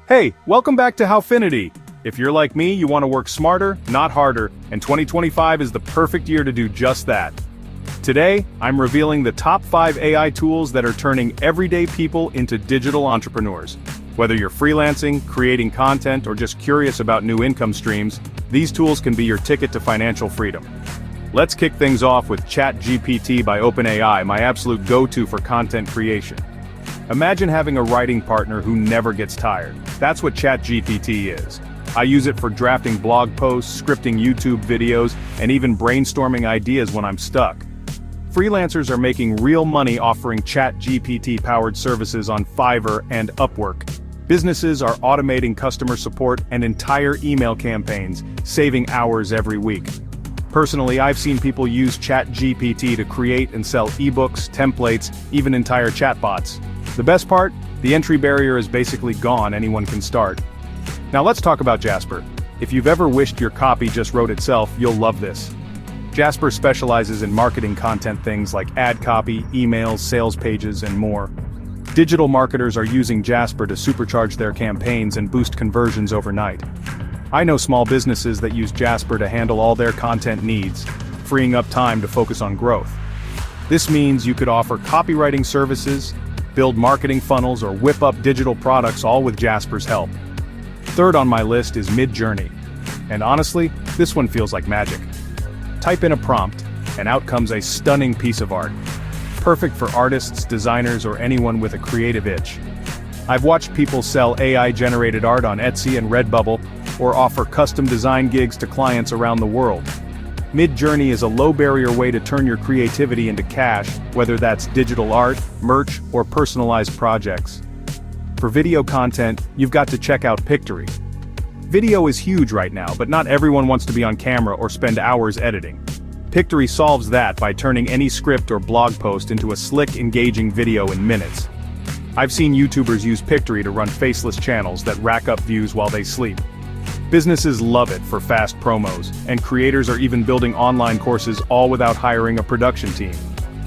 Hey, welcome back to Howfinity. If you're like me, you want to work smarter, not harder, and 2025 is the perfect year to do just that. Today, I'm revealing the top 5 AI tools that are turning everyday people into digital entrepreneurs. Whether you're freelancing, creating content, or just curious about new income streams, these tools can be your ticket to financial freedom. Let's kick things off with ChatGPT by OpenAI, my absolute go-to for content creation. Imagine having a writing partner who never gets tired. That's what ChatGPT is. I use it for drafting blog posts, scripting YouTube videos, and even brainstorming ideas when I'm stuck. Freelancers are making real money offering ChatGPT-powered services on Fiverr and Upwork. Businesses are automating customer support and entire email campaigns, saving hours every week. Personally, I've seen people use ChatGPT to create and sell ebooks, templates, even entire chatbots. The best part? The entry barrier is basically gone, anyone can start. Now let's talk about Jasper. If you've ever wished your copy just wrote itself, you'll love this. Jasper specializes in marketing content, things like ad copy, emails, sales pages, and more. Digital marketers are using Jasper to supercharge their campaigns and boost conversions overnight. I know small businesses that use Jasper to handle all their content needs, freeing up time to focus on growth. This means you could offer copywriting services, build marketing funnels, or whip up digital products all with Jasper's help. Third on my list is Midjourney. And honestly, this one feels like magic. Type in a prompt, and out comes a stunning piece of art. Perfect for artists, designers, or anyone with a creative itch. I've watched people sell AI-generated art on Etsy and Redbubble, or offer custom design gigs to clients around the world. Midjourney is a low-barrier way to turn your creativity into cash, whether that's digital art, merch, or personalized projects. For video content, you've got to check out Pictory. Video is huge right now, but not everyone wants to be on camera or spend hours editing. Pictory solves that by turning any script or blog post into a slick, engaging video in minutes. I've seen YouTubers use Pictory to run faceless channels that rack up views while they sleep. Businesses love it for fast promos, and creators are even building online courses all without hiring a production team.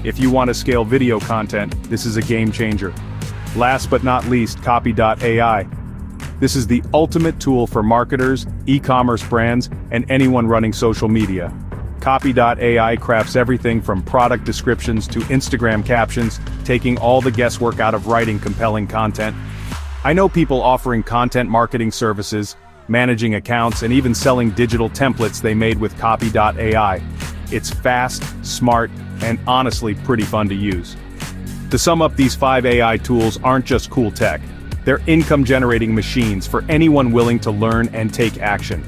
If you want to scale video content, this is a game changer. Last but not least, Copy.ai. This is the ultimate tool for marketers, e-commerce brands, and anyone running social media. Copy.ai crafts everything from product descriptions to Instagram captions, taking all the guesswork out of writing compelling content. I know people offering content marketing services, managing accounts, and even selling digital templates they made with Copy.ai. It's fast, smart, and honestly pretty fun to use. To sum up, these 5 AI tools aren't just cool tech. They're income-generating machines for anyone willing to learn and take action.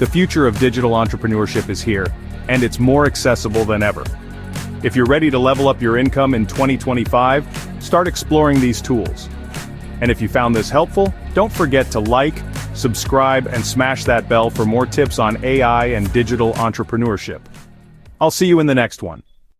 The future of digital entrepreneurship is here, and it's more accessible than ever. If you're ready to level up your income in 2025, start exploring these tools. And if you found this helpful, don't forget to like, subscribe, and smash that bell for more tips on AI and digital entrepreneurship. I'll see you in the next one.